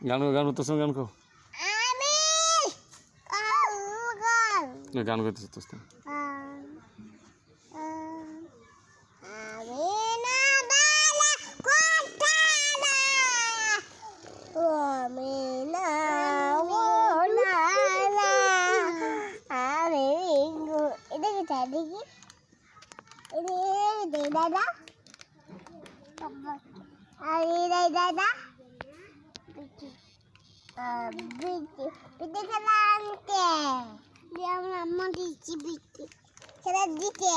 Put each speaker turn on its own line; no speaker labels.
গান করতেছ গান কো গান করতেছ
দাদা দাদা পিঠে খেলা আনতে আমার আম্মা দিচ্ছি পিঠে খেলা দিতে